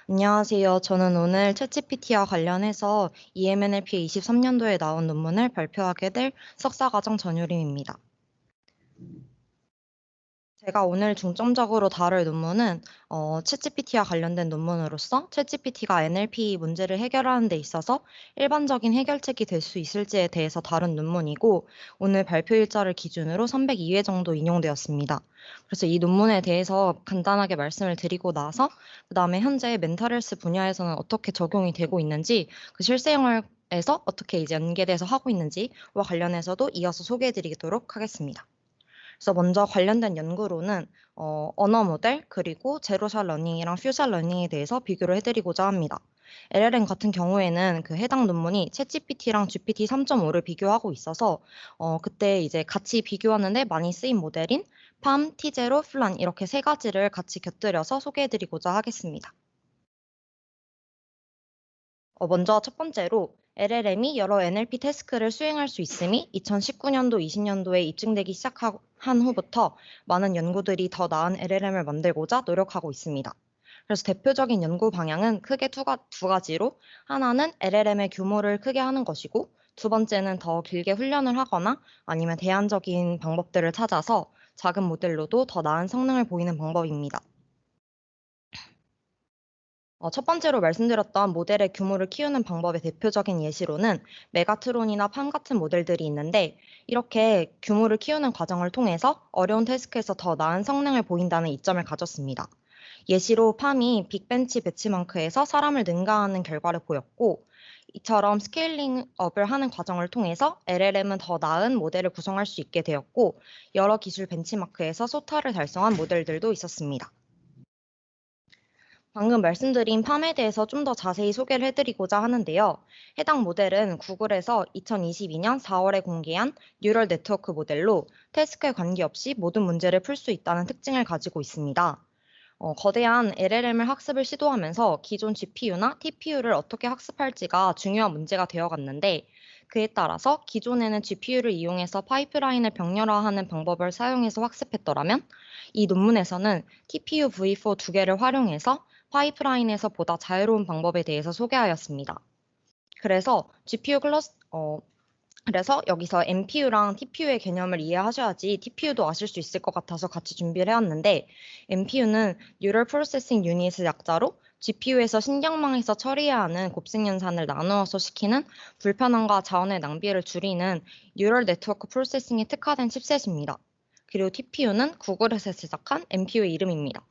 안녕하세요. 저는 오늘 챗GPT와 관련해서 EMNLP 23년도에 나온 논문을 발표하게 될 석사과정 전유림입니다. 제가 오늘 중점적으로 다룰 논문은 챗GPT와 관련된 논문으로서 챗GPT가 NLP 문제를 해결하는 데 있어서 일반적인 해결책이 될 수 있을지에 대해서 다룬 논문이고, 오늘 발표 일자를 기준으로 302회 정도 인용되었습니다. 그래서 이 논문에 대해서 간단하게 말씀을 드리고 나서 그다음에 현재 멘탈 헬스 분야에서는 어떻게 적용이 되고 있는지, 그 실생활에서 어떻게 이제 연계돼서 하고 있는지와 관련해서도 이어서 소개해 드리도록 하겠습니다. 그래서 먼저 관련된 연구로는 언어 모델 그리고 제로샷 러닝이랑 퓨샷 러닝에 대해서 비교를 해드리고자 합니다. LLM 같은 경우에는 그 해당 논문이 챗GPT랑 GPT 3.5를 비교하고 있어서 그때 이제 같이 비교하는데 많이 쓰인 모델인 팜, 티제로, 플란 이렇게 세 가지를 같이 곁들여서 소개해드리고자 하겠습니다. 먼저 첫 번째로 LLM이 여러 NLP 태스크를 수행할 수 있음이 2019년도, 20년도에 입증되기 시작한 후부터 많은 연구들이 더 나은 LLM을 만들고자 노력하고 있습니다. 그래서 대표적인 연구 방향은 크게 두 가지로, 하나는 LLM의 규모를 크게 하는 것이고, 두 번째는 더 길게 훈련을 하거나 아니면 대안적인 방법들을 찾아서 작은 모델로도 더 나은 성능을 보이는 방법입니다. 첫 번째로 말씀드렸던 모델의 규모를 키우는 방법의 대표적인 예시로는 메가트론이나 팜 같은 모델들이 있는데, 이렇게 규모를 키우는 과정을 통해서 어려운 태스크에서 더 나은 성능을 보인다는 이점을 가졌습니다. 예시로 팜이 빅벤치 배치만크에서 사람을 능가하는 결과를 보였고, 이처럼 스케일링업을 하는 과정을 통해서 LLM은 더 나은 모델을 구성할 수 있게 되었고, 여러 기술 벤치마크에서 소타를 달성한 모델들도 있었습니다. 방금 말씀드린 팜에 대해서 좀 더 자세히 소개를 해드리고자 하는데요. 해당 모델은 구글에서 2022년 4월에 공개한 뉴럴 네트워크 모델로 태스크에 관계없이 모든 문제를 풀 수 있다는 특징을 가지고 있습니다. 거대한 LLM을 학습을 시도하면서 기존 GPU나 TPU를 어떻게 학습할지가 중요한 문제가 되어갔는데, 그에 따라서 기존에는 GPU를 이용해서 파이프라인을 병렬화하는 방법을 사용해서 학습했더라면, 이 논문에서는 TPU V4 두 개를 활용해서 파이프라인에서 보다 자유로운 방법에 대해서 소개하였습니다. 그래서 그래서 여기서 NPU랑 TPU의 개념을 이해하셔야지 TPU도 아실 수 있을 것 같아서 같이 준비를 해왔는데, NPU는 Neural Processing Unit의 약자로 GPU에서 신경망에서 처리해야 하는 곱셈 연산을 나누어서 시키는 불편함과 자원의 낭비를 줄이는 뉴럴 네트워크 프로세싱에 특화된 칩셋입니다. 그리고 TPU는 구글에서 제작한 NPU의 이름입니다.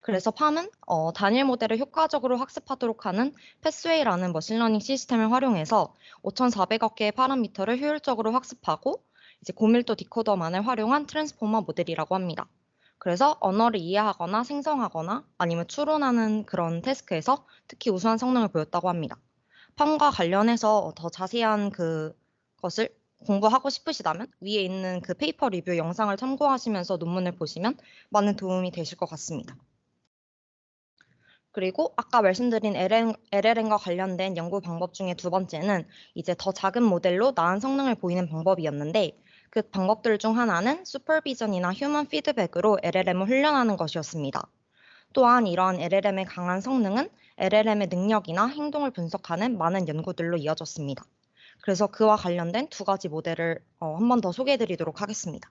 그래서 팜은 단일 모델을 효과적으로 학습하도록 하는 패스웨이라는 머신러닝 시스템을 활용해서 5,400억 개의 파라미터를 효율적으로 학습하고, 이제 고밀도 디코더만을 활용한 트랜스포머 모델이라고 합니다. 그래서 언어를 이해하거나 생성하거나 아니면 추론하는 그런 태스크에서 특히 우수한 성능을 보였다고 합니다. 팜과 관련해서 더 자세한 그것을 공부하고 싶으시다면 위에 있는 그 페이퍼 리뷰 영상을 참고하시면서 논문을 보시면 많은 도움이 되실 것 같습니다. 그리고 아까 말씀드린 LLM과 관련된 연구 방법 중에 두 번째는 이제 더 작은 모델로 나은 성능을 보이는 방법이었는데, 그 방법들 중 하나는 슈퍼비전이나 휴먼 피드백으로 LLM을 훈련하는 것이었습니다. 또한 이러한 LLM의 강한 성능은 LLM의 능력이나 행동을 분석하는 많은 연구들로 이어졌습니다. 그래서 그와 관련된 두 가지 모델을 한 번 더 소개해 드리도록 하겠습니다.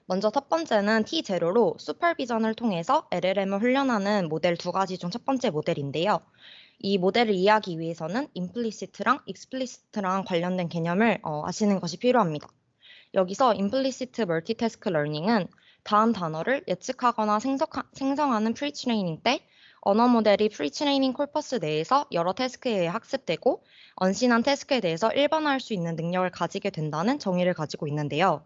먼저 첫 번째는 T0로 슈퍼비전을 통해서 LLM을 훈련하는 모델 두 가지 중 첫 번째 모델인데요. 이 모델을 이해하기 위해서는 임플리시트랑 익스플리시트랑 관련된 개념을 아시는 것이 필요합니다. 여기서 임플리시트 멀티태스크 러닝은 다음 단어를 예측하거나 생성하는 프리트레이닝 때 언어 모델이 프리트레이닝 콜퍼스 내에서 여러 태스크에 의해 학습되고 언신한 태스크에 대해서 일반화할 수 있는 능력을 가지게 된다는 정의를 가지고 있는데요.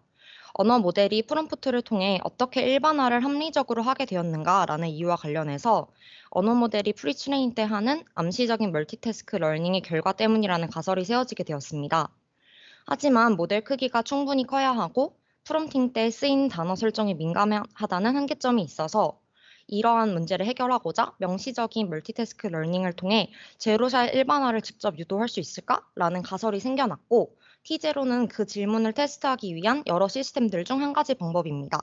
언어 모델이 프롬프트를 통해 어떻게 일반화를 합리적으로 하게 되었는가라는 이유와 관련해서 언어 모델이 프리트레인 때 하는 암시적인 멀티태스크 러닝의 결과 때문이라는 가설이 세워지게 되었습니다. 하지만 모델 크기가 충분히 커야 하고 프롬프팅 때 쓰인 단어 설정이 민감하다는 한계점이 있어서, 이러한 문제를 해결하고자 명시적인 멀티태스크 러닝을 통해 제로샷 일반화를 직접 유도할 수 있을까라는 가설이 생겨났고, T0는 그 질문을 테스트하기 위한 여러 시스템들 중 한 가지 방법입니다.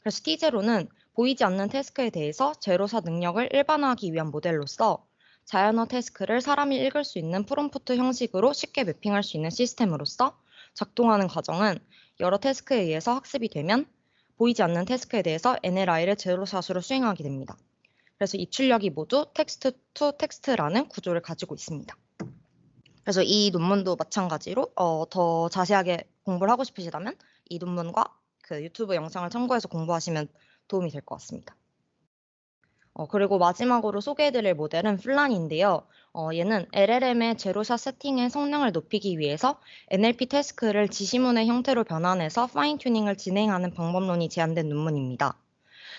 그래서 T0는 보이지 않는 태스크에 대해서 제로사 능력을 일반화하기 위한 모델로서 자연어 태스크를 사람이 읽을 수 있는 프롬프트 형식으로 쉽게 매핑할 수 있는 시스템으로서 작동하는 과정은 여러 태스크에 의해서 학습이 되면 보이지 않는 태스크에 대해서 NLI를 제로샷으로 수행하게 됩니다. 그래서 입출력이 모두 텍스트 투 텍스트라는 구조를 가지고 있습니다. 그래서 이 논문도 마찬가지로 더 자세하게 공부를 하고 싶으시다면 이 논문과 그 유튜브 영상을 참고해서 공부하시면 도움이 될 것 같습니다. 그리고 마지막으로 소개해드릴 모델은 플란인데요. 얘는 LLM의 제로샷 세팅의 성능을 높이기 위해서 NLP 태스크를 지시문의 형태로 변환해서 파인 튜닝을 진행하는 방법론이 제안된 논문입니다.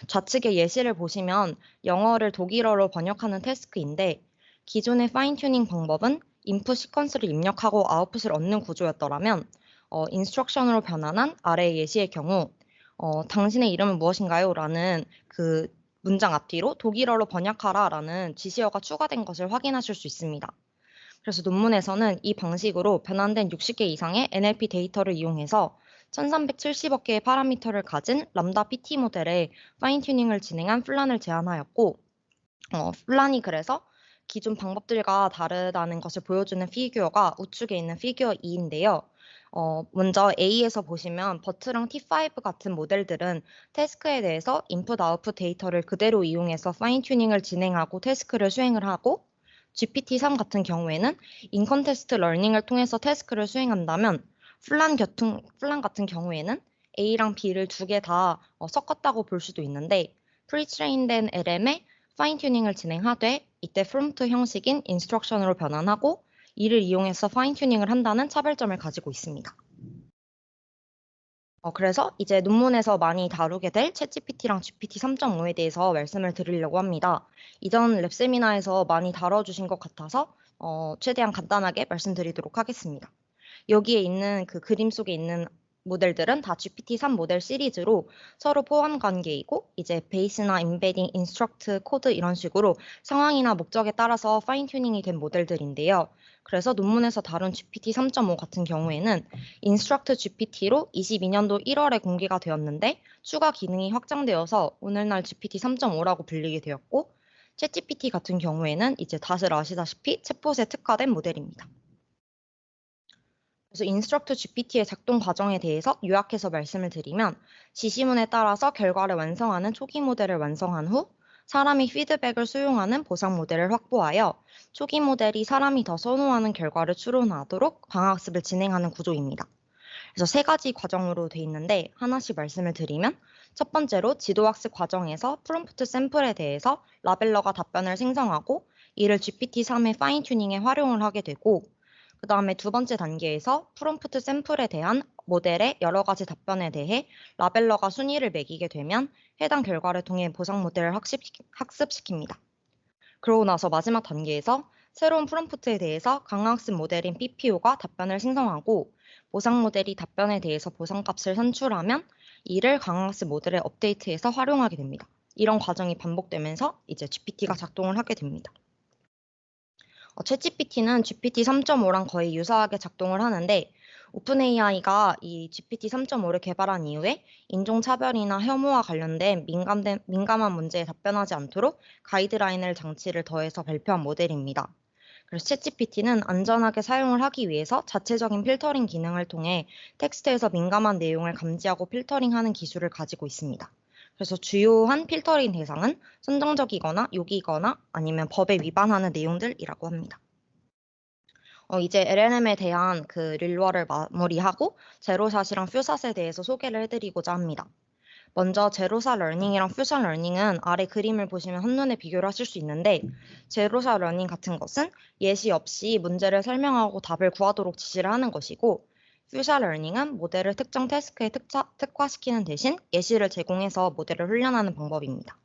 좌측의 예시를 보시면 영어를 독일어로 번역하는 태스크인데 기존의 파인 튜닝 방법은 인풋 시퀀스를 입력하고 아웃풋을 얻는 구조였더라면 인스트럭션으로 변환한 아래의 예시의 경우 당신의 이름은 무엇인가요? 라는 그 문장 앞뒤로 독일어로 번역하라 라는 지시어가 추가된 것을 확인하실 수 있습니다. 그래서 논문에서는 이 방식으로 변환된 60개 이상의 NLP 데이터를 이용해서 1370억 개의 파라미터를 가진 람다 PT 모델의 파인 튜닝을 진행한 플란을 제안하였고, 플란이 그래서 기존 방법들과 다르다는 것을 보여주는 피규어가 우측에 있는 피규어 2인데요. 먼저 A에서 보시면 버트랑 T5 같은 모델들은 태스크에 대해서 인풋 아웃풋 데이터를 그대로 이용해서 파인 튜닝을 진행하고 태스크를 수행을 하고 GPT-3 같은 경우에는 인컨테스트 러닝을 통해서 태스크를 수행한다면 플란 같은 경우에는 A랑 B를 두 개 다 섞었다고 볼 수도 있는데 프리트레인된 LM에 파인 튜닝을 진행하되 이때 프롬프트 형식인 인스트럭션으로 변환하고 이를 이용해서 파인 튜닝을 한다는 차별점을 가지고 있습니다. 그래서 이제 논문에서 많이 다루게 될 챗GPT랑 GPT 3.5에 대해서 말씀을 드리려고 합니다. 이전 랩 세미나에서 많이 다뤄주신 것 같아서 최대한 간단하게 말씀드리도록 하겠습니다. 여기에 있는 그 그림 속에 있는 모델들은 다 GPT-3 모델 시리즈로 서로 포함 관계이고 이제 베이스나 인베딩, 인스트럭트, 코드 이런 식으로 상황이나 목적에 따라서 파인 튜닝이 된 모델들인데요. 그래서 논문에서 다룬 GPT 3.5 같은 경우에는 인스트럭트 GPT로 22년도 1월에 공개가 되었는데 추가 기능이 확장되어서 오늘날 GPT 3.5라고 불리게 되었고 챗GPT 같은 경우에는 이제 다들 아시다시피 챗봇에 특화된 모델입니다. 그래서 인스트럭트 GPT의 작동 과정에 대해서 요약해서 말씀을 드리면 지시문에 따라서 결과를 완성하는 초기 모델을 완성한 후 사람이 피드백을 수용하는 보상 모델을 확보하여 초기 모델이 사람이 더 선호하는 결과를 추론하도록 광학습을 진행하는 구조입니다. 그래서 세 가지 과정으로 돼 있는데 하나씩 말씀을 드리면 첫 번째로 지도학습 과정에서 프롬프트 샘플에 대해서 라벨러가 답변을 생성하고 이를 GPT-3의 파인 튜닝에 활용을 하게 되고 그 다음에 두 번째 단계에서 프롬프트 샘플에 대한 모델의 여러 가지 답변에 대해 라벨러가 순위를 매기게 되면 해당 결과를 통해 보상 모델을 학습시킵니다. 그러고 나서 마지막 단계에서 새로운 프롬프트에 대해서 강화학습 모델인 BPO가 답변을 생성하고 보상 모델이 답변에 대해서 보상값을 산출하면 이를 강화학습 모델에 업데이트해서 활용하게 됩니다. 이런 과정이 반복되면서 이제 GPT가 작동을 하게 됩니다. 챗GPT는 GPT 3.5랑 거의 유사하게 작동을 하는데 오픈AI가 이 GPT 3.5를 개발한 이후에 인종차별이나 혐오와 관련된 민감한 문제에 답변하지 않도록 가이드라인을 장치를 더해서 발표한 모델입니다. 그래서 챗GPT는 안전하게 사용을 하기 위해서 자체적인 필터링 기능을 통해 텍스트에서 민감한 내용을 감지하고 필터링하는 기술을 가지고 있습니다. 그래서 주요한 필터링 대상은 선정적이거나 욕이거나 아니면 법에 위반하는 내용들이라고 합니다. 이제 LLM에 대한 그 릴워를 마무리하고 제로샷이랑 퓨샷에 대해서 소개를 해드리고자 합니다. 먼저 제로샷 러닝이랑 퓨샷 러닝은 아래 그림을 보시면 한눈에 비교를 하실 수 있는데 제로샷 러닝 같은 것은 예시 없이 문제를 설명하고 답을 구하도록 지시를 하는 것이고 퓨샷 러닝은 모델을 특정 태스크에 특화시키는 대신 예시를 제공해서 모델을 훈련하는 방법입니다.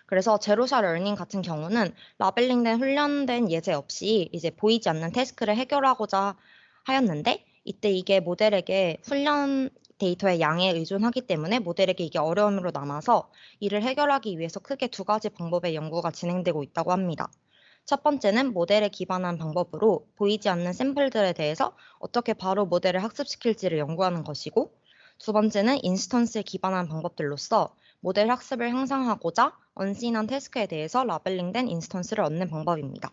그래서 제로샷 러닝 같은 경우는 라벨링된 훈련된 예제 없이 이제 보이지 않는 태스크를 해결하고자 하였는데 이때 이게 모델에게 훈련 데이터의 양에 의존하기 때문에 모델에게 이게 어려움으로 남아서 이를 해결하기 위해서 크게 두 가지 방법의 연구가 진행되고 있다고 합니다. 첫 번째는 모델에 기반한 방법으로 보이지 않는 샘플들에 대해서 어떻게 바로 모델을 학습시킬지를 연구하는 것이고 두 번째는 인스턴스에 기반한 방법들로서 모델 학습을 향상하고자 언씬한 태스크에 대해서 라벨링된 인스턴스를 얻는 방법입니다.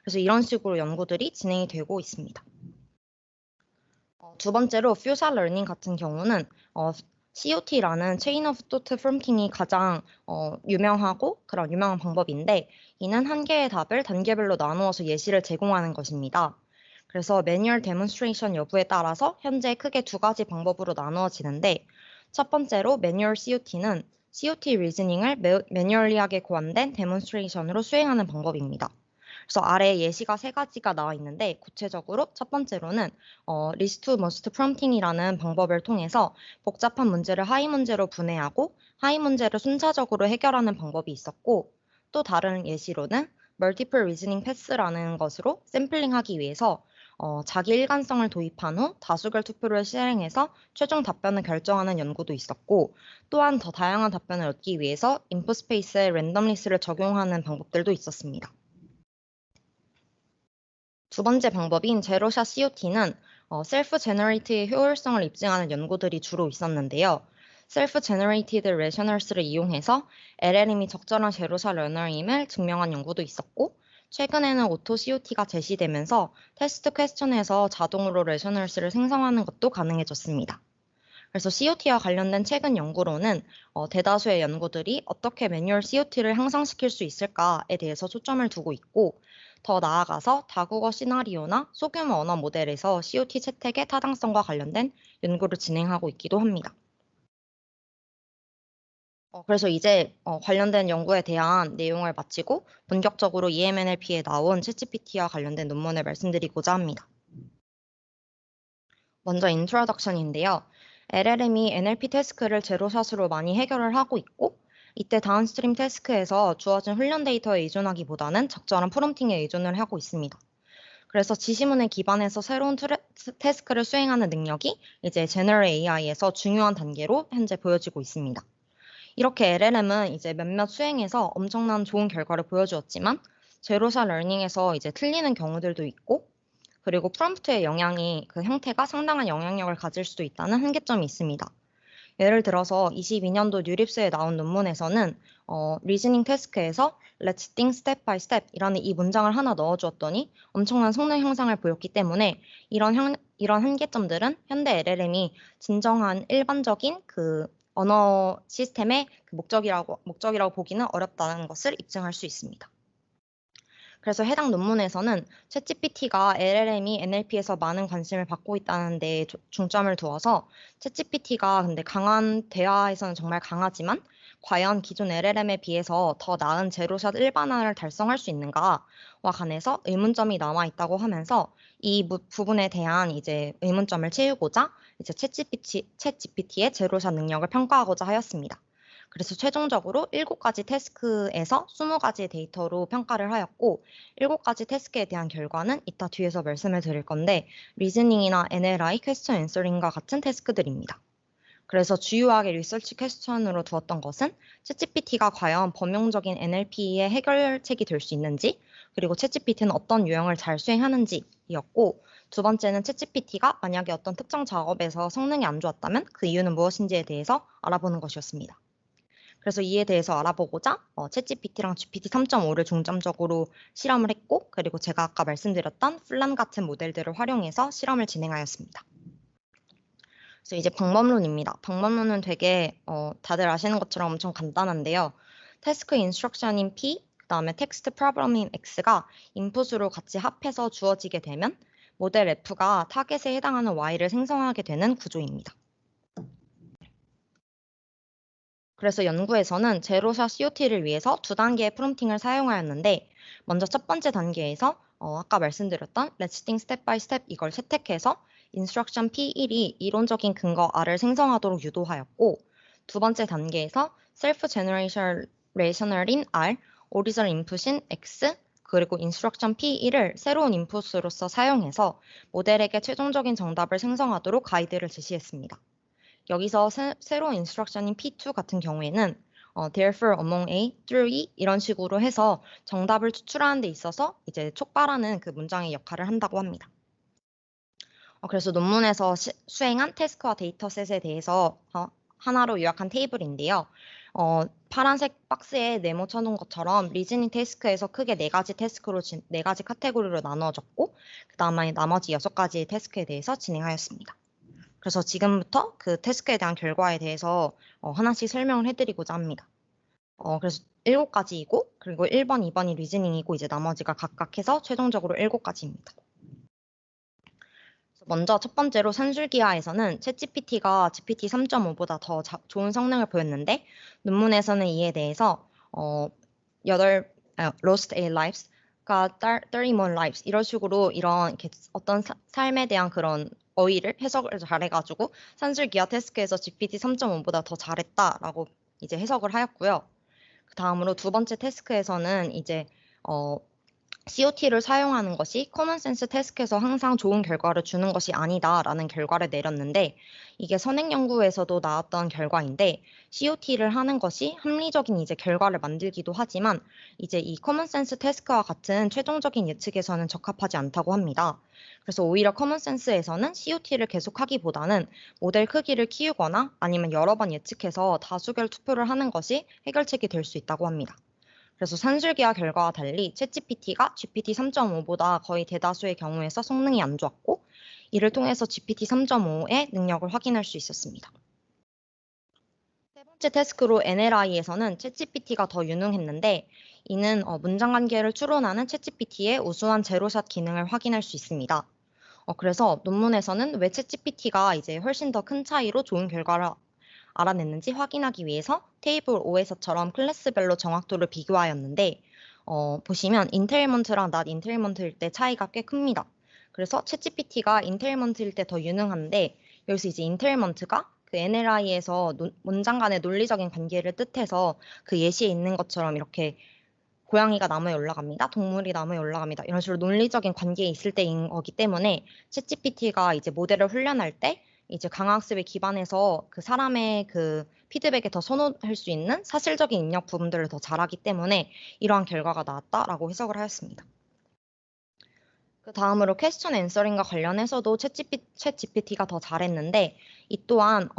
그래서 이런 식으로 연구들이 진행이 되고 있습니다. 두 번째로 퓨사 러닝 같은 경우는 COT라는 체인 오브 토트 프롬팅이 가장 유명하고 그런 유명한 방법인데, 이는 한 개의 답을 단계별로 나누어서 예시를 제공하는 것입니다. 그래서 매뉴얼 데몬스트레이션 여부에 따라서 현재 크게 두 가지 방법으로 나누어지는데, 첫 번째로 매뉴얼 COT는 COT 리즈닝을 매뉴얼리하게 고안된 데몬스트레이션으로 수행하는 방법입니다. 그래서 아래 예시가 세 가지가 나와 있는데, 구체적으로 첫 번째로는 리스트 머스트 프롬팅이라는 방법을 통해서 복잡한 문제를 하위 문제로 분해하고 하위 문제를 순차적으로 해결하는 방법이 있었고, 또 다른 예시로는 멀티플 리즈닝 패스라는 것으로 샘플링하기 위해서 자기 일관성을 도입한 후 다수결 투표를 실행해서 최종 답변을 결정하는 연구도 있었고, 또한 더 다양한 답변을 얻기 위해서 인풋 스페이스에 랜덤리스를 적용하는 방법들도 있었습니다. 두 번째 방법인 제로샷 COT는 셀프 제너레이트의 효율성을 입증하는 연구들이 주로 있었는데요. 셀프 제너레이티드 레셔널스를 이용해서 LLM이 적절한 제로샷 러너임을 증명한 연구도 있었고, 최근에는 오토 COT가 제시되면서 테스트 퀘스천에서 자동으로 레셔널스를 생성하는 것도 가능해졌습니다. 그래서 COT와 관련된 최근 연구로는 대다수의 연구들이 어떻게 매뉴얼 COT를 향상시킬 수 있을까에 대해서 초점을 두고 있고, 더 나아가서 다국어 시나리오나 소규모 언어 모델에서 COT 채택의 타당성과 관련된 연구를 진행하고 있기도 합니다. 그래서 이제 관련된 연구에 대한 내용을 마치고 본격적으로 EMNLP에 나온 챗GPT와 관련된 논문을 말씀드리고자 합니다. 먼저 인트로덕션인데요. LLM이 NLP 태스크를 제로샷으로 많이 해결을 하고 있고, 이때 다운스트림 태스크에서 주어진 훈련 데이터에 의존하기보다는 적절한 프롬프팅에 의존을 하고 있습니다. 그래서 지시문에 기반해서 새로운 태스크를 수행하는 능력이 이제 제너럴 AI에서 중요한 단계로 현재 보여지고 있습니다. 이렇게 LLM은 이제 몇몇 수행에서 엄청난 좋은 결과를 보여주었지만, 제로샷 러닝에서 이제 틀리는 경우들도 있고, 그리고 프롬프트의 그 형태가 상당한 영향력을 가질 수도 있다는 한계점이 있습니다. 예를 들어서 22년도 뉴립스에 나온 논문에서는 리즈닝 태스크에서 Let's think step by step 이라는 이 문장을 하나 넣어주었더니 엄청난 성능 향상을 보였기 때문에, 이런 한계점들은 현대 LLM이 진정한 일반적인 그 언어 시스템의 그 목적이라고 보기는 어렵다는 것을 입증할 수 있습니다. 그래서 해당 논문에서는 챗GPT가 LLM이 NLP에서 많은 관심을 받고 있다는 데 중점을 두어서, 챗GPT가 근데 대화에서는 정말 강하지만 과연 기존 LLM에 비해서 더 나은 제로샷 일반화를 달성할 수 있는가와 관해서 의문점이 남아 있다고 하면서, 이 부분에 대한 이제 의문점을 채우고자 이제 챗GPT의 제로샷 능력을 평가하고자 하였습니다. 그래서 최종적으로 7가지 태스크에서 20가지의 데이터로 평가를 하였고, 7가지 태스크에 대한 결과는 이따 뒤에서 말씀을 드릴 건데, 리즈닝이나 NLI, 퀘스천 앤서링과 같은 태스크들입니다. 그래서 주요하게 리서치 퀘스천으로 두었던 것은 챗GPT가 과연 범용적인 NLP의 해결책이 될 수 있는지, 그리고 챗GPT는 어떤 유형을 잘 수행하는지이었고, 두 번째는 챗GPT가 만약에 어떤 특정 작업에서 성능이 안 좋았다면 그 이유는 무엇인지에 대해서 알아보는 것이었습니다. 그래서 이에 대해서 알아보고자 챗GPT랑 GPT 3.5를 중점적으로 실험을 했고, 그리고 제가 아까 말씀드렸던 플란 같은 모델들을 활용해서 실험을 진행하였습니다. 그래서 이제 방법론입니다. 방법론은 되게 다들 아시는 것처럼 엄청 간단한데요. 태스크 인스트럭션인 P, 그다음에 텍스트 프로블럼인 X가 인풋으로 같이 합해서 주어지게 되면 모델 F가 타겟에 해당하는 Y를 생성하게 되는 구조입니다. 그래서 연구에서는 제로샷 COT를 위해서 두 단계의 프롬프팅을 사용하였는데, 먼저 첫 번째 단계에서 아까 말씀드렸던 Let's think step by step 이걸 채택해서 인스트럭션 P1이 이론적인 근거 R을 생성하도록 유도하였고, 두 번째 단계에서 셀프 제너레이셔널인 R, 오리지널 인풋인 X, 그리고 인스트럭션 P1을 새로운 인풋으로서 사용해서 모델에게 최종적인 정답을 생성하도록 가이드를 제시했습니다. 여기서 새로운 인스트럭션인 P2 같은 경우에는 therefore among A, through E 이런 식으로 해서 정답을 추출하는 데 있어서 이제 촉발하는 그 문장의 역할을 한다고 합니다. 그래서 논문에서 수행한 태스크와 데이터셋에 대해서 하나로 요약한 테이블인데요. 파란색 박스에 네모 쳐놓은 것처럼 리즈닝 태스크에서 크게 네 가지 카테고리로 나누어졌고, 그 다음에 나머지 6가지 태스크에 대해서 진행하였습니다. 그래서 지금부터 그 태스크에 대한 결과에 대해서 하나씩 설명을 해드리고자 합니다. 그래서 7가지이고, 그리고 1번, 2번이 리즈닝이고, 이제 나머지가 각각 해서 최종적으로 7가지입니다. 먼저 첫 번째로 산술기하에서는 챗GPT가 GPT 3.5보다 더 좋은 성능을 보였는데, 논문에서는 이에 대해서 8 lost 8 lives가 30 more lives 이런 식으로 이렇게 어떤 삶에 대한 그런 어휘를 해석을 잘해가지고 산술기하 태스크에서 GPT 3.5보다 더 잘했다라고 이제 해석을 하였고요. 그 다음으로 두 번째 태스크에서는 이제 COT를 사용하는 것이 커먼센스 태스크에서 항상 좋은 결과를 주는 것이 아니다라는 결과를 내렸는데, 이게 선행 연구에서도 나왔던 결과인데, COT를 하는 것이 합리적인 이제 결과를 만들기도 하지만 이제 이 커먼센스 태스크와 같은 최종적인 예측에서는 적합하지 않다고 합니다. 그래서 오히려 커먼센스에서는 COT를 계속하기보다는 모델 크기를 키우거나 아니면 여러 번 예측해서 다수결 투표를 하는 것이 해결책이 될 수 있다고 합니다. 그래서 산술기하 결과와 달리 챗GPT가 GPT 3.5보다 거의 대다수의 경우에서 성능이 안 좋았고, 이를 통해서 GPT 3.5의 능력을 확인할 수 있었습니다. 세 번째 태스크로 NLI에서는 챗GPT가 더 유능했는데, 이는 문장 관계를 추론하는 챗GPT의 우수한 제로샷 기능을 확인할 수 있습니다. 그래서 논문에서는 왜 챗GPT가 이제 훨씬 더 큰 차이로 좋은 결과를 알아냈는지 확인하기 위해서 테이블 5에서처럼 클래스별로 정확도를 비교하였는데, 보시면 인테일먼트랑 낫 인테일먼트일 때 차이가 꽤 큽니다. 그래서 챗GPT가 인테일먼트일 때 더 유능한데, 여기서 이제 인테일먼트가 그 NLI에서 문장 간의 논리적인 관계를 뜻해서 그 예시에 있는 것처럼 이렇게 고양이가 나무에 올라갑니다. 동물이 나무에 올라갑니다. 이런 식으로 논리적인 관계에 있을 때인 거기 때문에 챗GPT가 이제 모델을 훈련할 때 이제 강화학습에 기반해서 그 사람의 그 피드백에 더 선호할 수 있는 사실적인 입력 부분들을 더 잘하기 때문에 이러한 결과가 나왔다라고 해석을 하였습니다. 그 다음으로 퀘스천 앤서링과 관련해서도 챗GPT가 더 잘했는데, 이 또한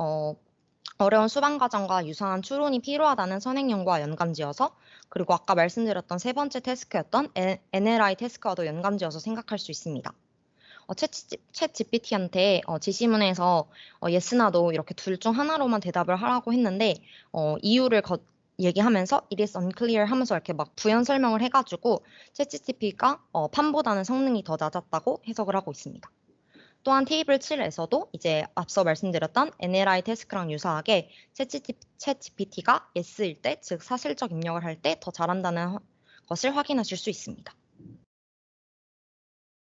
어려운 수반 과정과 유사한 추론이 필요하다는 선행 연구와 연관지어서, 그리고 아까 말씀드렸던 세 번째 태스크였던 NLI 태스크와도 연관지어서 생각할 수 있습니다. 챗 GPT한테 지시문에서 yes나 no 이렇게 둘 중 하나로만 대답을 하라고 했는데, 이유를 얘기하면서 it is unclear 하면서 이렇게 막 부연 설명을 해가지고 챗 GPT가 판보다는 성능이 더 낮았다고 해석을 하고 있습니다. 또한 테이블 7에서도 이제 앞서 말씀드렸던 NLI 태스크랑 유사하게 챗 GPT가 yes일 때, 즉 사실적 입력을 할 때 더 잘한다는 것을 확인하실 수 있습니다.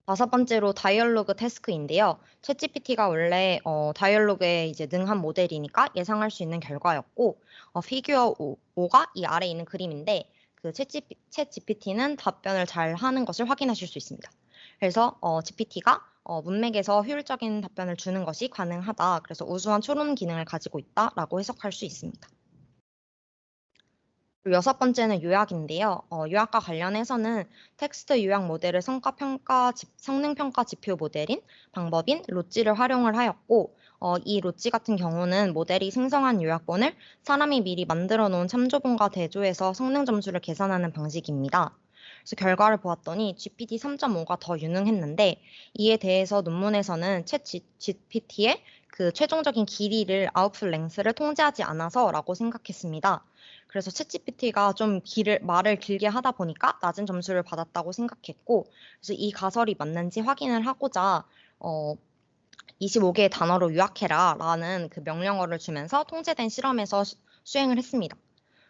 다섯 번째로 다이얼로그 태스크인데요. 챗GPT가 원래 다이얼로그에 이제 능한 모델이니까 예상할 수 있는 결과였고, 피규어 5가 이 아래에 있는 그림인데, 그 챗GPT는 답변을 잘 하는 것을 확인하실 수 있습니다. 그래서 GPT가 문맥에서 효율적인 답변을 주는 것이 가능하다. 그래서 우수한 추론 기능을 가지고 있다라고 해석할 수 있습니다. 그리고 여섯 번째는 요약인데요. 요약과 관련해서는 텍스트 요약 모델을 성능평가 지표 모델인 방법인 로찌를 활용을 하였고, 이 로찌 같은 경우는 모델이 생성한 요약본을 사람이 미리 만들어 놓은 참조본과 대조해서 성능 점수를 계산하는 방식입니다. 그래서 결과를 보았더니 GPT 3.5가 더 유능했는데, 이에 대해서 논문에서는 챗 GPT의 그 최종적인 길이를 아웃풋 랭스를 통제하지 않아서라고 생각했습니다. 그래서 챗GPT가 좀 말을 길게 하다 보니까 낮은 점수를 받았다고 생각했고, 그래서 이 가설이 맞는지 확인을 하고자 25개의 단어로 요약해라 라는 그 명령어를 주면서 통제된 실험에서 수행을 했습니다.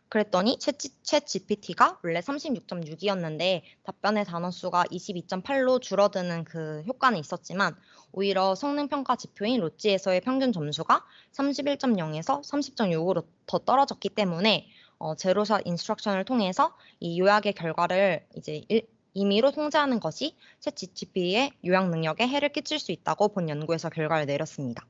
그랬더니 챗 GPT가 원래 36.6이었는데 답변의 단어 수가 22.8로 줄어드는 그 효과는 있었지만, 오히려 성능평가 지표인 로찌에서의 평균 점수가 31.0에서 30.6으로 더 떨어졌기 때문에 제로샷 인스트럭션을 통해서 이 요약의 결과를 이제 임의로 통제하는 것이 챗 GPT의 요약 능력에 해를 끼칠 수 있다고 본 연구에서 결과를 내렸습니다.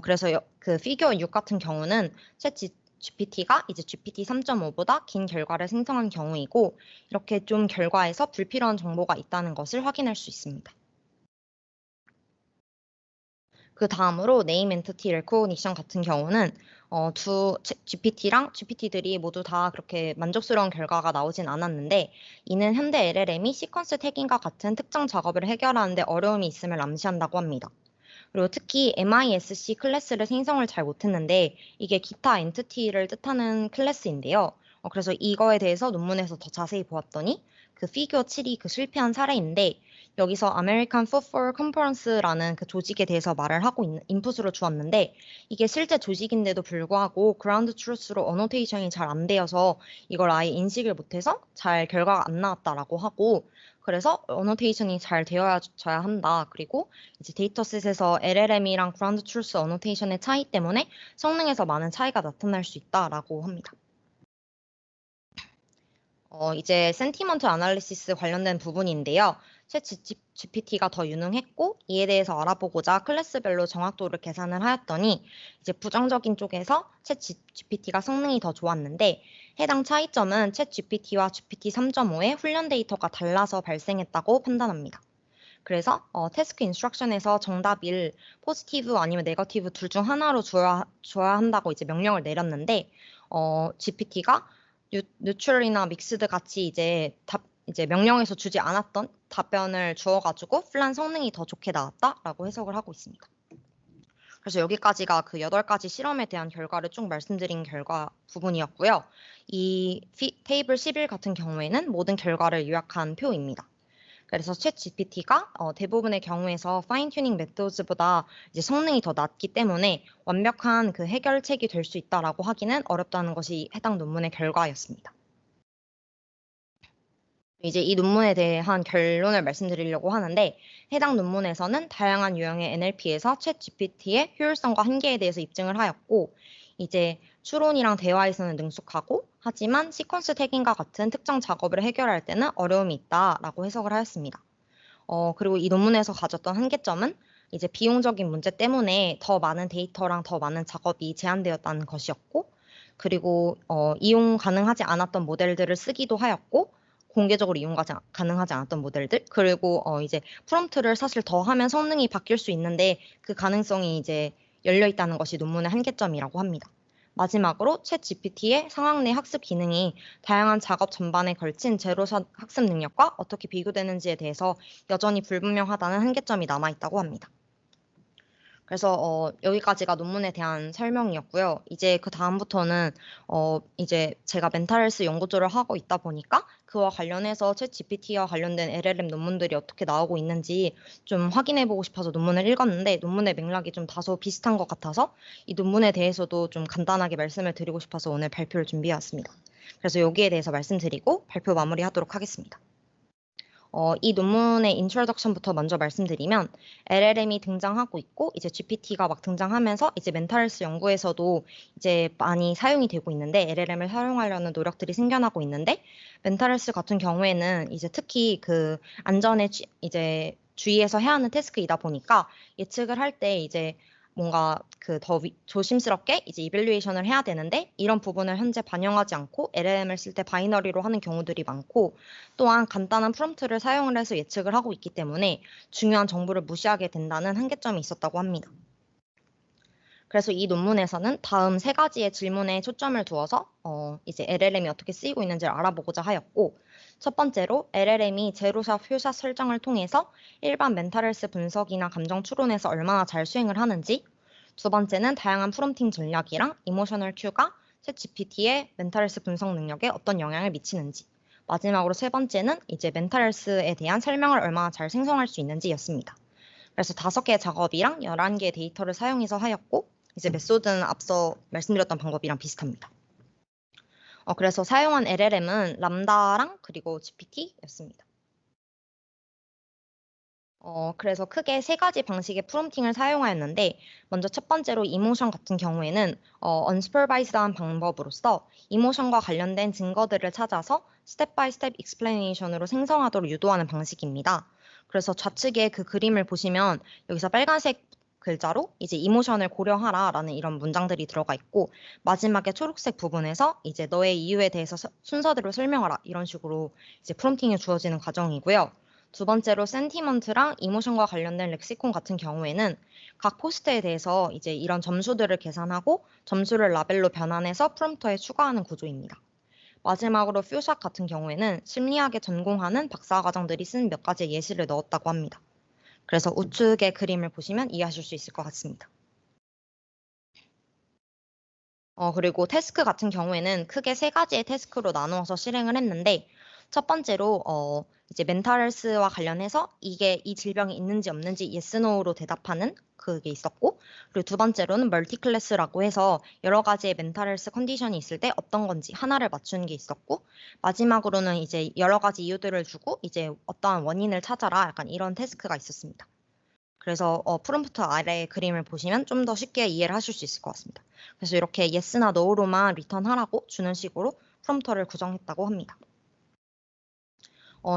그래서 그 피규어 6 같은 경우는 챗 GPT가 이제 GPT 3.5보다 긴 결과를 생성한 경우이고, 이렇게 좀 결과에서 불필요한 정보가 있다는 것을 확인할 수 있습니다. 그 다음으로 네임 엔티티 레코그니션 같은 경우는 GPT랑 GPT들이 모두 다 그렇게 만족스러운 결과가 나오진 않았는데, 이는 현대 LLM이 시퀀스 태깅과 같은 특정 작업을 해결하는 데 어려움이 있음을 암시한다고 합니다. 그리고 특히 MISC 클래스를 생성을 잘 못했는데, 이게 기타 엔티티를 뜻하는 클래스인데요. 그래서 이거에 대해서 논문에서 더 자세히 보았더니 그 피규어 7이 그 실패한 사례인데, 여기서 American Football Conference라는 그 조직에 대해서 말을 하고 인풋으로 주었는데, 이게 실제 조직인데도 불구하고 그라운드 트루스로 어노테이션이 잘 안 되어서 이걸 아예 인식을 못해서 잘 결과가 안 나왔다라고 하고, 그래서 어노테이션이 잘 되어야져야 한다. 그리고 이제 데이터셋에서 LLM이랑 그라운드 트루스 어노테이션의 차이 때문에 성능에서 많은 차이가 나타날 수 있다라고 합니다. 이제 센티먼트 아날리시스 관련된 부분인데요. 챗 GPT가 더 유능했고, 이에 대해서 알아보고자 클래스별로 정확도를 계산을 하였더니, 이제 부정적인 쪽에서 챗 GPT가 성능이 더 좋았는데, 해당 차이점은 챗 GPT와 GPT 3.5의 훈련 데이터가 달라서 발생했다고 판단합니다. 그래서 태스크 인스트럭션에서 정답을 포지티브 아니면 네거티브 둘 중 하나로 줘야 한다고 이제 명령을 내렸는데, GPT가 뉴트럴이나 믹스드 같이 이제 명령에서 주지 않았던 답변을 주어가지고 플란 성능이 더 좋게 나왔다라고 해석을 하고 있습니다. 그래서 여기까지가 그 8가지 실험에 대한 결과를 쭉 말씀드린 결과 부분이었고요. 이 테이블 11 같은 경우에는 모든 결과를 요약한 표입니다. 그래서 챗 GPT가 대부분의 경우에서 파인 튜닝 메소드보다 이제 성능이 더 낮기 때문에 완벽한 그 해결책이 될 수 있다라고 하기는 어렵다는 것이 해당 논문의 결과였습니다. 이제 이 논문에 대한 결론을 말씀드리려고 하는데, 해당 논문에서는 다양한 유형의 NLP에서 챗 GPT의 효율성과 한계에 대해서 입증을 하였고, 이제 추론이랑 대화에서는 능숙하고, 하지만 시퀀스 태깅과 같은 특정 작업을 해결할 때는 어려움이 있다라고 해석을 하였습니다. 그리고 이 논문에서 가졌던 한계점은 이제 비용적인 문제 때문에 더 많은 데이터랑 더 많은 작업이 제한되었다는 것이었고, 그리고 이용 가능하지 않았던 모델들을 쓰기도 하였고, 공개적으로 가능하지 않았던 모델들, 그리고 이제 프롬프트를 사실 더 하면 성능이 바뀔 수 있는데 그 가능성이 이제 열려 있다는 것이 논문의 한계점이라고 합니다. 마지막으로 챗 GPT의 상황 내 학습 기능이 다양한 작업 전반에 걸친 제로샷 학습 능력과 어떻게 비교되는지에 대해서 여전히 불분명하다는 한계점이 남아 있다고 합니다. 그래서 여기까지가 논문에 대한 설명이었고요. 이제 그 다음부터는 이제 제가 멘탈 헬스 연구조를 하고 있다 보니까 그와 관련해서 챗 GPT와 관련된 LLM 논문들이 어떻게 나오고 있는지 좀 확인해보고 싶어서 논문을 읽었는데, 논문의 맥락이 좀 다소 비슷한 것 같아서 이 논문에 대해서도 좀 간단하게 말씀을 드리고 싶어서 오늘 발표를 준비해왔습니다. 그래서 여기에 대해서 말씀드리고 발표 마무리하도록 하겠습니다. 이 논문의 인트로덕션부터 먼저 말씀드리면, LLM이 등장하고 있고 이제 GPT가 막 등장하면서 이제 멘탈 헬스 연구에서도 이제 많이 사용이 되고 있는데, LLM을 사용하려는 노력들이 생겨나고 있는데, 멘탈 헬스 같은 경우에는 이제 특히 그 안전에 이제 주의해서 해야 하는 태스크이다 보니까 예측을 할 때 이제 뭔가 그 더 조심스럽게 이제 이밸류에이션을 해야 되는데, 이런 부분을 현재 반영하지 않고 LLM을 쓸 때 바이너리로 하는 경우들이 많고, 또한 간단한 프롬프트를 사용을 해서 예측을 하고 있기 때문에 중요한 정보를 무시하게 된다는 한계점이 있었다고 합니다. 그래서 이 논문에서는 다음 3가지의 질문에 초점을 두어서 이제 LLM이 어떻게 쓰이고 있는지를 알아보고자 하였고, 첫 번째로 LLM이 제로샷 효샷 설정을 통해서 일반 멘탈 헬스 분석이나 감정 추론에서 얼마나 잘 수행을 하는지, 두 번째는 다양한 프롬프팅 전략이랑 이모셔널 큐가 챗 GPT의 멘탈 헬스 분석 능력에 어떤 영향을 미치는지, 마지막으로 세 번째는 이제 멘탈 헬스에 대한 설명을 얼마나 잘 생성할 수 있는지였습니다. 그래서 5개의 작업이랑 11개의 데이터를 사용해서 하였고, 이제 메소드는 앞서 말씀드렸던 방법이랑 비슷합니다. 그래서 사용한 LLM은 람다랑 그리고 GPT였습니다. 그래서 크게 3가지 방식의 프롬프팅을 사용하였는데, 먼저 첫 번째로 이모션 같은 경우에는 언슈퍼바이즈한 방법으로서 이모션과 관련된 증거들을 찾아서 스텝 바이 스텝 익스플레이네이션으로 생성하도록 유도하는 방식입니다. 그래서 좌측에 그 그림을 보시면 여기서 빨간색 글자로 이제 이모션을 고려하라라는 이런 문장들이 들어가 있고, 마지막에 초록색 부분에서 이제 너의 이유에 대해서 순서대로 설명하라, 이런 식으로 이제 프롬프팅이 주어지는 과정이고요. 두 번째로 센티먼트랑 이모션과 관련된 렉시콘 같은 경우에는 각 포스트에 대해서 이제 이런 점수들을 계산하고 점수를 라벨로 변환해서 프롬프터에 추가하는 구조입니다. 마지막으로 퓨샷 같은 경우에는 심리학에 전공하는 박사과정들이 쓴 몇 가지 예시를 넣었다고 합니다. 그래서 우측의 그림을 보시면 이해하실 수 있을 것 같습니다. 그리고 태스크 같은 경우에는 크게 세 가지의 태스크로 나누어서 실행을 했는데, 첫 번째로, 이제 멘탈 헬스와 관련해서 이게 이 질병이 있는지 없는지 yes, no로 대답하는 그게 있었고, 그리고 두 번째로는 멀티 클래스라고 해서 여러 가지의 멘탈 헬스 컨디션이 있을 때 어떤 건지 하나를 맞추는 게 있었고, 마지막으로는 이제 여러 가지 이유들을 주고 이제 어떠한 원인을 찾아라 약간 이런 태스크가 있었습니다. 그래서 프롬프트 아래 그림을 보시면 좀 더 쉽게 이해를 하실 수 있을 것 같습니다. 그래서 이렇게 yes나 no로만 리턴하라고 주는 식으로 프롬프터를 구성했다고 합니다.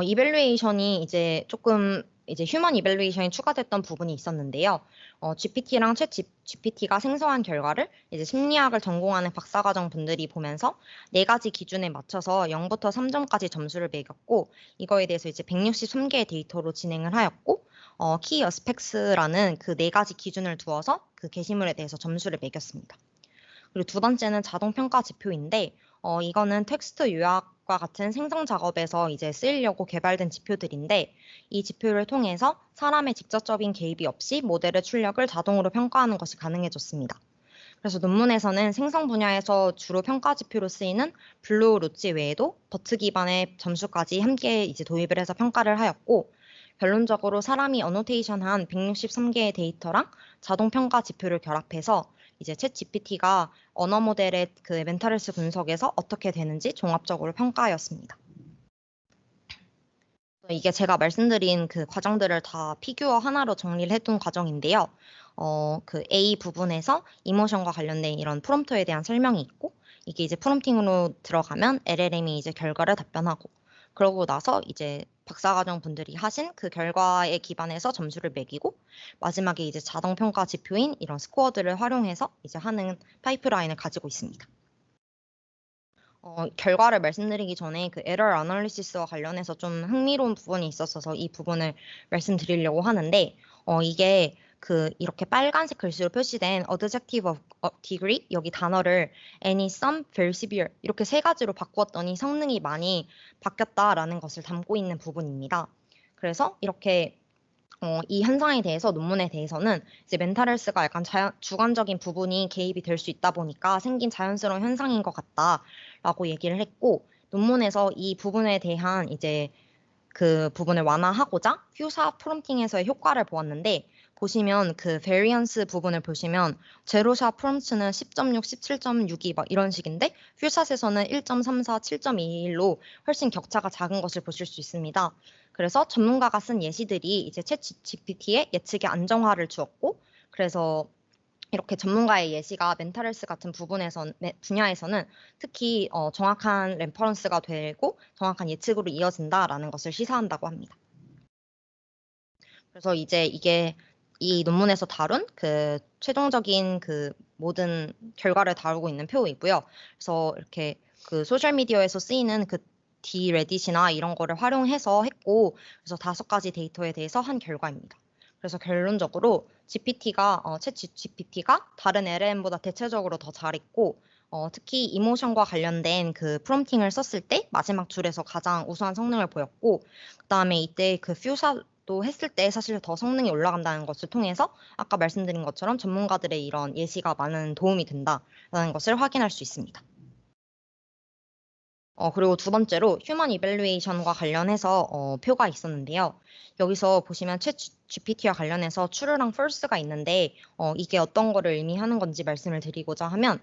이밸류에이션이 이제 조금 이제 휴먼 이밸류에이션이 추가됐던 부분이 있었는데요. GPT랑 챗 GPT가 생성한 결과를 이제 심리학을 전공하는 박사과정 분들이 보면서 네 가지 기준에 맞춰서 0부터 3점까지 점수를 매겼고, 이거에 대해서 이제 163개의 데이터로 진행을 하였고, 키 어스펙스라는 그 네 가지 기준을 두어서 그 게시물에 대해서 점수를 매겼습니다. 그리고 두 번째는 자동 평가 지표인데, 이거는 텍스트 요약과 같은 생성 작업에서 이제 쓰이려고 개발된 지표들인데, 이 지표를 통해서 사람의 직접적인 개입이 없이 모델의 출력을 자동으로 평가하는 것이 가능해졌습니다. 그래서 논문에서는 생성 분야에서 주로 평가 지표로 쓰이는 블루 로치 외에도 버트 기반의 점수까지 함께 이제 도입을 해서 평가를 하였고, 결론적으로 사람이 어노테이션한 163개의 데이터랑 자동 평가 지표를 결합해서 이제 챗 GPT가 언어 모델의 그 멘탈 헬스 분석에서 어떻게 되는지 종합적으로 평가하였습니다. 이게 제가 말씀드린 그 과정들을 다 피규어 하나로 정리를 해둔 과정인데요. 그 A 부분에서 이모션과 관련된 이런 프롬프트에 대한 설명이 있고, 이게 이제 프롬프팅으로 들어가면 LLM이 이제 결과를 답변하고, 그러고 나서 이제 박사과정 분들이 하신 그 결과에 기반해서 점수를 매기고, 마지막에 이제 자동평가 지표인 이런 스코어들을 활용해서 이제 하는 파이프라인을 가지고 있습니다. 결과를 말씀드리기 전에 그 에러 아널리시스와 관련해서 좀 흥미로운 부분이 있었어서 이 부분을 말씀드리려고 하는데, 이게 그 이렇게 빨간색 글씨로 표시된 adjective of degree 여기 단어를 any, some, very severe 이렇게 세 가지로 바꾸었더니 성능이 많이 바뀌었다라는 것을 담고 있는 부분입니다. 그래서 이렇게 이 현상에 대해서 논문에 대해서는 이제 멘탈 헬스가 약간 주관적인 부분이 개입이 될 수 있다 보니까 생긴 자연스러운 현상인 것 같다라고 얘기를 했고, 논문에서 이 부분에 대한 이제 그 부분을 완화하고자 퓨사 프롬프팅에서의 효과를 보았는데, 보시면 그 베리언스 부분을 보시면 제로샷 프롬프트는 10.6, 17.62 막 이런 식인데 퓨샷에서는 1.34, 7.21로 훨씬 격차가 작은 것을 보실 수 있습니다. 그래서 전문가가 쓴 예시들이 이제 챗 GPT의 예측에 안정화를 주었고, 그래서 이렇게 전문가의 예시가 멘탈 헬스 같은 분야에서는 특히 정확한 레퍼런스가 되고 정확한 예측으로 이어진다라는 것을 시사한다고 합니다. 그래서 이제 이게 이 논문에서 다룬 그 최종적인 그 모든 결과를 다루고 있는 표이고요. 그래서 이렇게 그 소셜 미디어에서 쓰이는 그 디레딧이나 이런 거를 활용해서 했고, 그래서 5가지 데이터에 대해서 한 결과입니다. 그래서 결론적으로 챗 GPT가 다른 LLM보다 대체적으로 더 잘했고, 특히 이모션과 관련된 그 프롬프팅을 썼을 때 마지막 줄에서 가장 우수한 성능을 보였고, 그다음에 이때 그 퓨사도 했을 때 사실 더 성능이 올라간다는 것을 통해서 아까 말씀드린 것처럼 전문가들의 이런 예시가 많은 도움이 된다라는 것을 확인할 수 있습니다. 그리고 두 번째로 휴먼 이밸루에이션과 관련해서 표가 있었는데요. 여기서 보시면 챗 GPT와 관련해서 true랑 false가 있는데, 이게 어떤 거를 의미하는 건지 말씀을 드리고자 하면,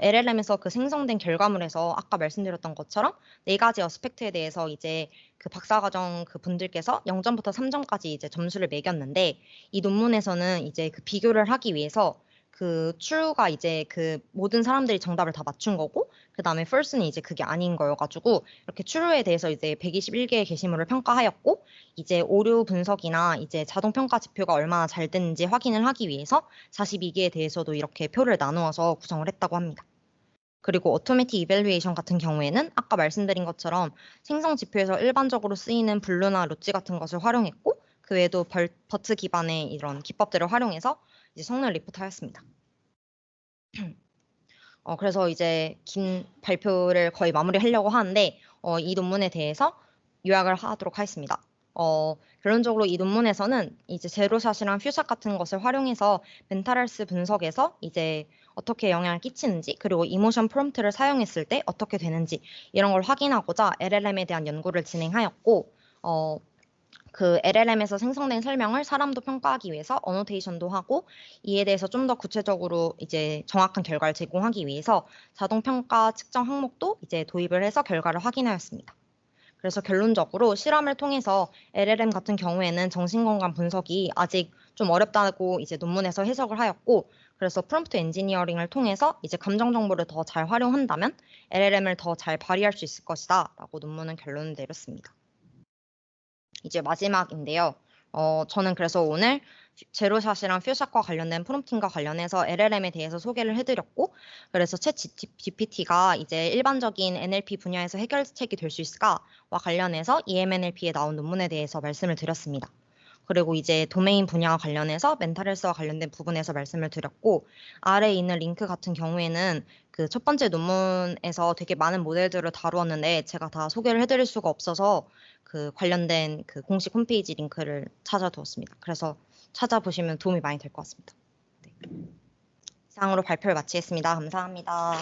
LLM에서 그 생성된 결과물에서 아까 말씀드렸던 것처럼 네 가지 어스펙트에 대해서 이제 그 박사과정 그 분들께서 0점부터 3점까지 이제 점수를 매겼는데, 이 논문에서는 이제 그 비교를 하기 위해서 그 true가 이제 그 모든 사람들이 정답을 다 맞춘 거고, 그 다음에 false는 이제 그게 아닌 거여가지고, 이렇게 true에 대해서 이제 121개의 게시물을 평가하였고, 이제 오류 분석이나 이제 자동 평가 지표가 얼마나 잘 됐는지 확인을 하기 위해서 42개에 대해서도 이렇게 표를 나누어서 구성을 했다고 합니다. 그리고 오토매틱 이밸류에이션 같은 경우에는 아까 말씀드린 것처럼 생성 지표에서 일반적으로 쓰이는 블루나 로지 같은 것을 활용했고 그 외에도 버트 기반의 이런 기법들을 활용해서 이제 성능 리포트하였습니다. 그래서 이제 긴 발표를 거의 마무리하려고 하는데 이 논문에 대해서 요약을 하도록 하겠습니다. 결론적으로 이 논문에서는 이제 제로샷이랑 퓨샷 같은 것을 활용해서 멘탈헬스 분석에서 이제 어떻게 영향을 끼치는지 그리고 이모션 프롬프트를 사용했을 때 어떻게 되는지 이런 걸 확인하고자 LLM에 대한 연구를 진행하였고 그 LLM에서 생성된 설명을 사람도 평가하기 위해서 어노테이션도 하고 이에 대해서 좀 더 구체적으로 이제 정확한 결과를 제공하기 위해서 자동 평가 측정 항목도 이제 도입을 해서 결과를 확인하였습니다. 그래서 결론적으로 실험을 통해서 LLM 같은 경우에는 정신건강 분석이 아직 좀 어렵다고 이제 논문에서 해석을 하였고, 그래서 프롬프트 엔지니어링을 통해서 이제 감정 정보를 더 잘 활용한다면 LLM을 더 잘 발휘할 수 있을 것이다 라고 논문은 결론을 내렸습니다. 이제 마지막인데요. 저는 그래서 오늘 제로샷이랑 퓨샷과 관련된 프롬프팅과 관련해서 LLM에 대해서 소개를 해드렸고, 그래서 챗 GPT가 이제 일반적인 NLP 분야에서 해결책이 될 수 있을까와 관련해서 EMNLP에 나온 논문에 대해서 말씀을 드렸습니다. 그리고 이제 도메인 분야와 관련해서 멘탈헬스와 관련된 부분에서 말씀을 드렸고, 아래에 있는 링크 같은 경우에는 그 첫 번째 논문에서 되게 많은 모델들을 다루었는데 제가 다 소개를 해드릴 수가 없어서 그 관련된 그 공식 홈페이지 링크를 찾아두었습니다. 그래서 찾아보시면 도움이 많이 될 것 같습니다. 네. 이상으로 발표를 마치겠습니다. 감사합니다.